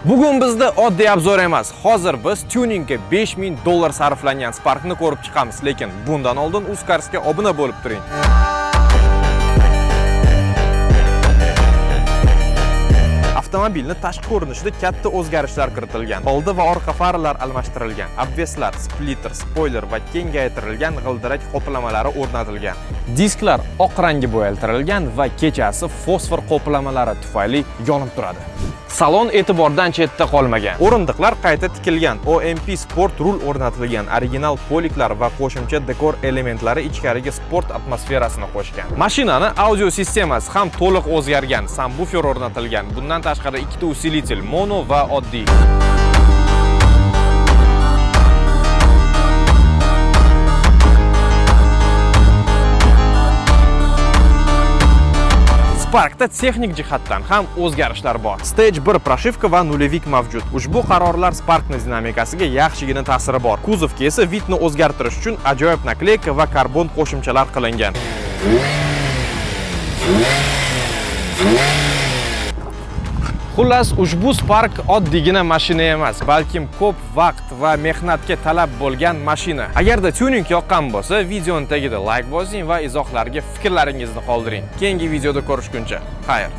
Bugun bizda oddiy obzor emas. Hozir biz tuningga $5000 sarflangan Spark'ni ko'rib chiqamiz, lekin bundan oldin Uzcars'ga obuna bo'lib turing. Avtomobilni tashqi ko'rinishida katta o'zgarishlar kiritilgan. Oldi va orqa faralar almashtirilgan. Obveslar, splitter, spoiler va kengaytirilgan g'ildirak qoplamalari o'rnatilgan. Disklar oq rangga bo'yaltirilgan va kechasi fosfor qoplamalari tufayli yonib turadi. Salon e'tibordan chetda qolmagan. O'rindiqlar qayta tikilgan. OMP Sport rul o'rnatilgan. Original poliklar va qo'shimcha dekor elementlari ichkariga sport atmosferasini qo'shgan. Mashinani audio sistemasi ham to'liq o'zgargan. Subwoofer o'rnatilgan. Bundan tashqari ikkita usilitel, mono va oddiy. Spark'da texnik jihatdan ham o'zgarishlar bor. Stage 1 proshivka va nullevik mavjud. Ushbu qarorlar Spark'ning dinamikasiga yaxshigina ta'siri bor. Kuzovga esa vidni o'zgartirish uchun ajoyib nakleyka va karbon qo'shimchalar qilingan. Xullas, ushbu Spark oddiygina mashina emas, balkim ko'p vaqt va mehnatga talab bo'lgan mashina. Agarda tuning yoqqan bo'lsa, videoning tagida like bosing va izohlarga fikrlaringizni qoldiring. Keyingi videoda ko'rishguncha, xayr.